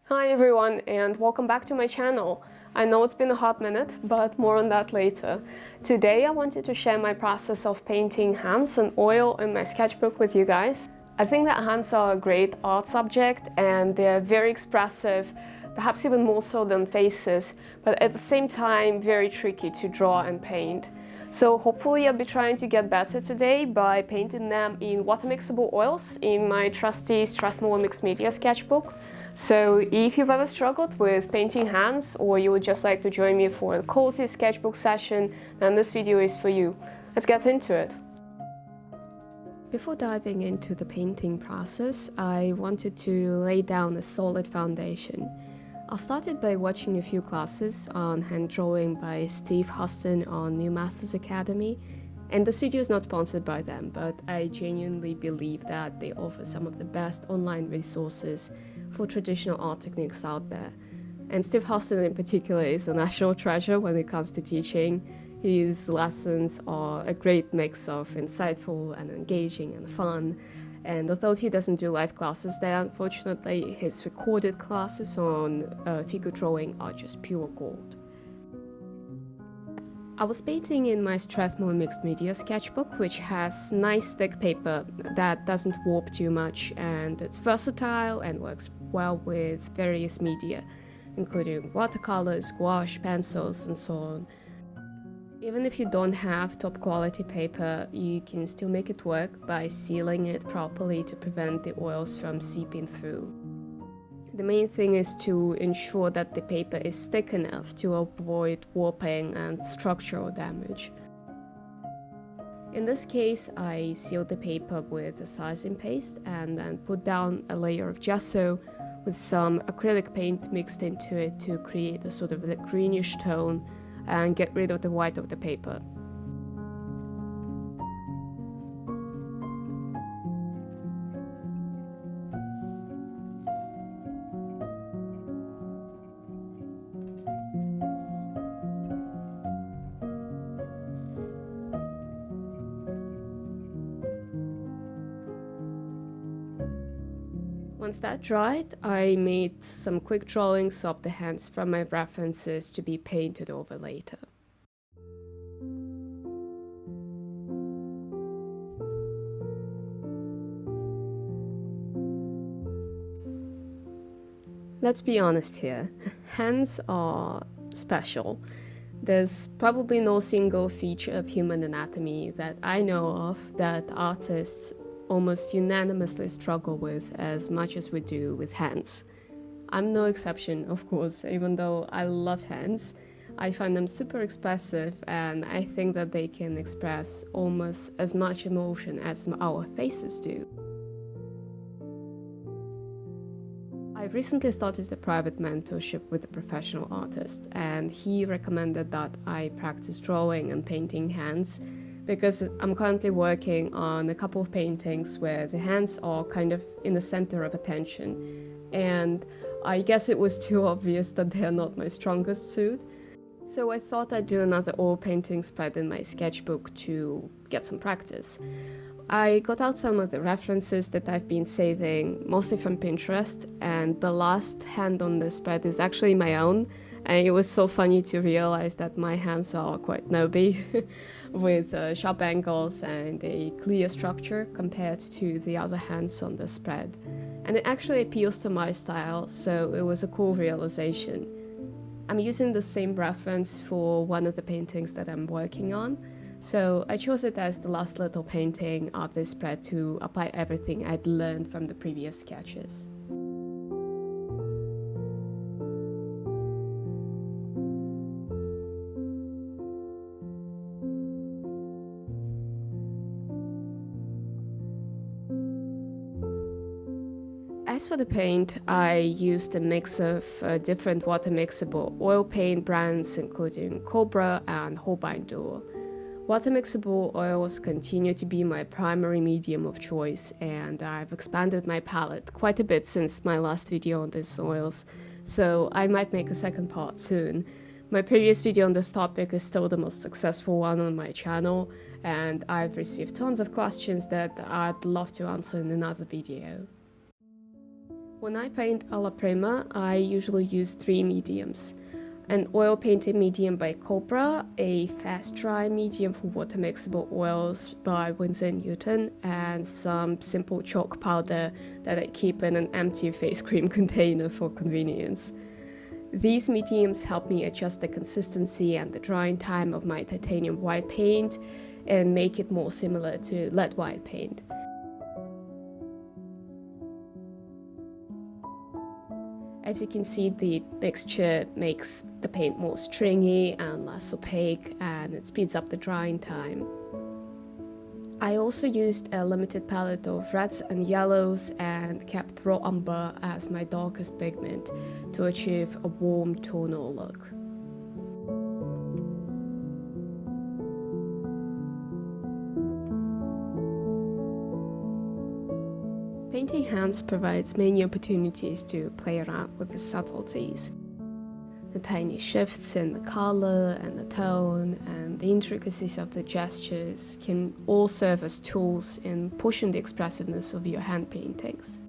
Hi everyone, and welcome back to my channel. I know it's been a hot minute, but more on that later. Today I wanted to share my process of painting hands in oil in my sketchbook with you guys. I think that hands are a great art subject and they're very expressive, perhaps even more so than faces, but at the same time very tricky to draw and paint. So hopefully I'll be trying to get better today by painting them in water mixable oils in my trusty Strathmore Mixed Media sketchbook. So if you've ever struggled with painting hands or you would just like to join me for a cozy sketchbook session, then this video is for you. Let's get into it. Before diving into the painting process, I wanted to lay down a solid foundation. I started by watching a few classes on hand drawing by Steve Huston on New Masters Academy, and this video is not sponsored by them, but I genuinely believe that they offer some of the best online resources for traditional art techniques out there. And Steve Huston in particular is a national treasure when it comes to teaching. His lessons are a great mix of insightful and engaging and fun. And although he doesn't do live classes there, unfortunately, his recorded classes on figure drawing are just pure gold. I was painting in my Strathmore Mixed Media sketchbook, which has nice thick paper that doesn't warp too much, and it's versatile and works well with various media, including watercolors, gouache, pencils, and so on. Even if you don't have top quality paper, you can still make it work by sealing it properly to prevent the oils from seeping through. The main thing is to ensure that the paper is thick enough to avoid warping and structural damage. In this case, I sealed the paper with a sizing paste and then put down a layer of gesso with some acrylic paint mixed into it to create a sort of a greenish tone and get rid of the white of the paper. Once that dried, I made some quick drawings of the hands from my references to be painted over later. Let's be honest here, hands are special. There's probably no single feature of human anatomy that I know of that artists almost unanimously struggle with as much as we do with hands. I'm no exception, of course, even though I love hands. I find them super expressive and I think that they can express almost as much emotion as our faces do. I recently started a private mentorship with a professional artist, and he recommended that I practice drawing and painting hands because I'm currently working on a couple of paintings where the hands are kind of in the center of attention, and I guess it was too obvious that they're not my strongest suit. So I thought I'd do another oil painting spread in my sketchbook to get some practice. I got out some of the references that I've been saving, mostly from Pinterest, and the last hand on the spread is actually my own. And it was so funny to realize that my hands are quite knobby, with sharp angles and a clear structure compared to the other hands on the spread. And it actually appeals to my style, so it was a cool realization. I'm using the same reference for one of the paintings that I'm working on, so I chose it as the last little painting of this spread to apply everything I'd learned from the previous sketches. As for the paint, I used a mix of different water mixable oil paint brands, including Cobra and Holbein Duo. Water mixable oils continue to be my primary medium of choice, and I've expanded my palette quite a bit since my last video on these oils, so I might make a second part soon. My previous video on this topic is still the most successful one on my channel, and I've received tons of questions that I'd love to answer in another video. When I paint alla prima, I usually use 3 mediums. An oil painting medium by Cobra, a fast dry medium for water mixable oils by Winsor & Newton, and some simple chalk powder that I keep in an empty face cream container for convenience. These mediums help me adjust the consistency and the drying time of my titanium white paint and make it more similar to lead white paint. As you can see, the mixture makes the paint more stringy and less opaque, and it speeds up the drying time. I also used a limited palette of reds and yellows and kept raw umber as my darkest pigment to achieve a warm tonal look. Painting hands provides many opportunities to play around with the subtleties. The tiny shifts in the color and the tone and the intricacies of the gestures can all serve as tools in pushing the expressiveness of your hand paintings.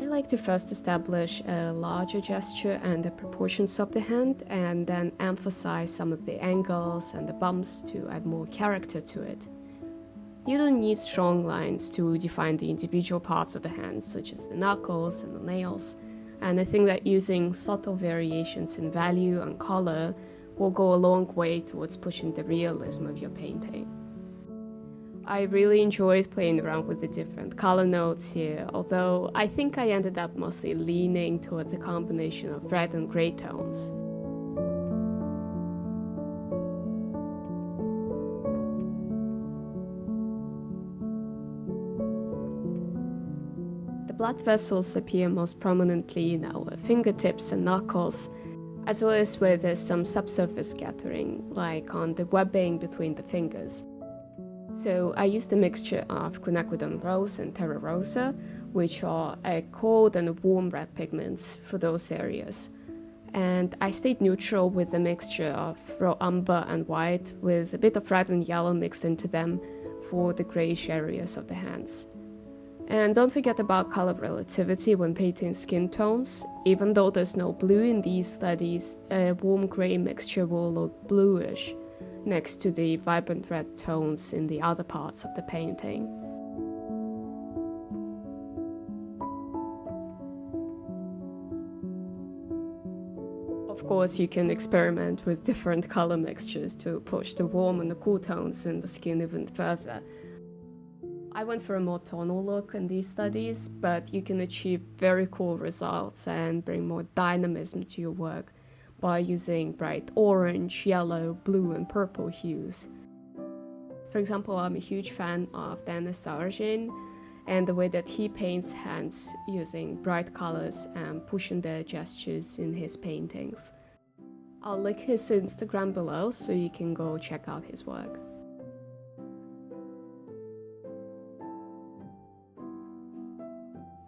I like to first establish a larger gesture and the proportions of the hand, and then emphasize some of the angles and the bumps to add more character to it. You don't need strong lines to define the individual parts of the hand, such as the knuckles and the nails, and I think that using subtle variations in value and color will go a long way towards pushing the realism of your painting. I really enjoyed playing around with the different color notes here, although I think I ended up mostly leaning towards a combination of red and gray tones. The blood vessels appear most prominently in our fingertips and knuckles, as well as where there's some subsurface scattering, like on the webbing between the fingers. So I used a mixture of quinacridone rose and terra rosa, which are a cold and a warm red pigments for those areas. And I stayed neutral with a mixture of raw umber and white, with a bit of red and yellow mixed into them for the grayish areas of the hands. And don't forget about color relativity when painting skin tones. Even though there's no blue in these studies, a warm gray mixture will look bluish next to the vibrant red tones in the other parts of the painting. Of course, you can experiment with different color mixtures to push the warm and the cool tones in the skin even further. I went for a more tonal look in these studies, but you can achieve very cool results and bring more dynamism to your work by using bright orange, yellow, blue and purple hues. For example, I'm a huge fan of Dennis Sargent and the way that he paints hands using bright colors and pushing their gestures in his paintings. I'll link his Instagram below so you can go check out his work.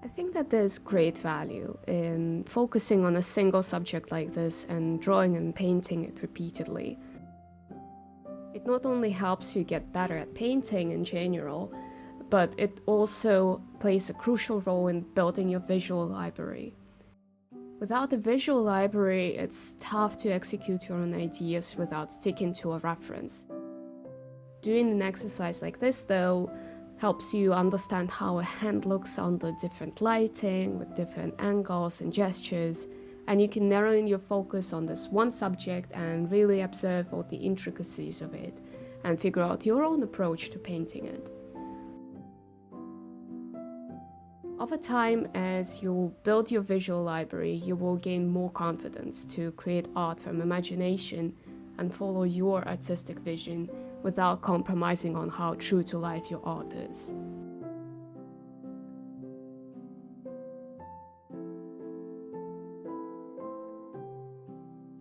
I think that there's great value in focusing on a single subject like this and drawing and painting it repeatedly. It not only helps you get better at painting in general, but it also plays a crucial role in building your visual library. Without a visual library, it's tough to execute your own ideas without sticking to a reference. Doing an exercise like this, though, helps you understand how a hand looks under different lighting, with different angles and gestures, and you can narrow in your focus on this one subject and really observe all the intricacies of it and figure out your own approach to painting it. Over time, as you build your visual library, you will gain more confidence to create art from imagination and follow your artistic vision without compromising on how true to life your art is.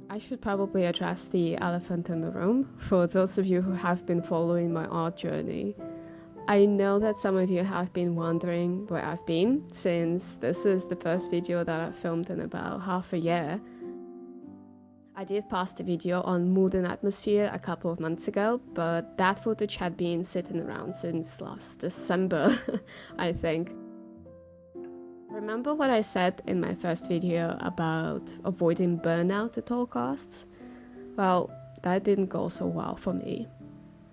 I should probably address the elephant in the room. For those of you who have been following my art journey, I know that some of you have been wondering where I've been, since this is the first video that I've filmed in about half a year. I did post a video on mood and atmosphere a couple of months ago, but that footage had been sitting around since last December, I think. Remember what I said in my first video about avoiding burnout at all costs? Well, that didn't go so well for me.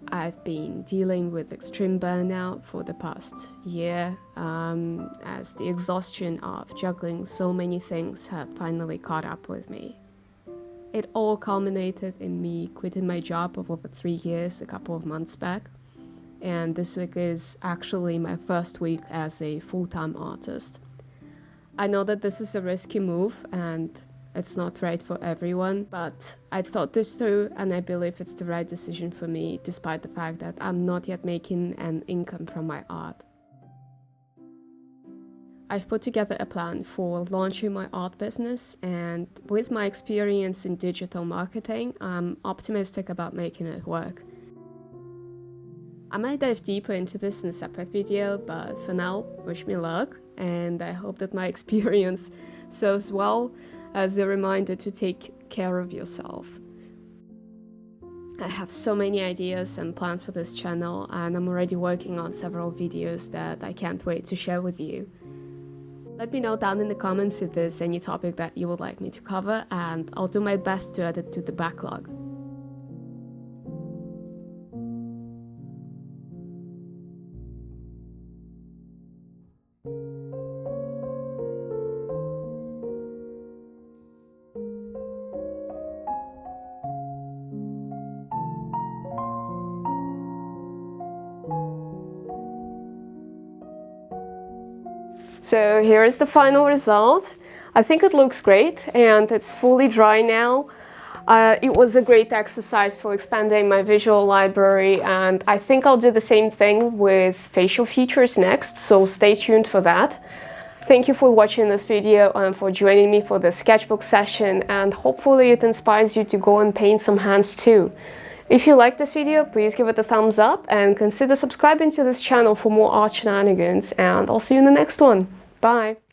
I've been dealing with extreme burnout for the past year, as the exhaustion of juggling so many things had finally caught up with me. It all culminated in me quitting my job of over 3 years a couple of months back, and this week is actually my first week as a full-time artist. I know that this is a risky move and it's not right for everyone, but I thought this through and I believe it's the right decision for me, despite the fact that I'm not yet making an income from my art. I've put together a plan for launching my art business, and with my experience in digital marketing, I'm optimistic about making it work. I might dive deeper into this in a separate video, but for now, wish me luck, and I hope that my experience serves well as a reminder to take care of yourself. I have so many ideas and plans for this channel, and I'm already working on several videos that I can't wait to share with you. Let me know down in the comments if there's any topic that you would like me to cover, and I'll do my best to add it to the backlog. So here is the final result. I think it looks great and it's fully dry now. It was a great exercise for expanding my visual library, and I think I'll do the same thing with facial features next, so stay tuned for that. Thank you for watching this video and for joining me for the sketchbook session, and hopefully it inspires you to go and paint some hands too. If you like this video, please give it a thumbs up and consider subscribing to this channel for more art shenanigans, and I'll see you in the next one. Bye!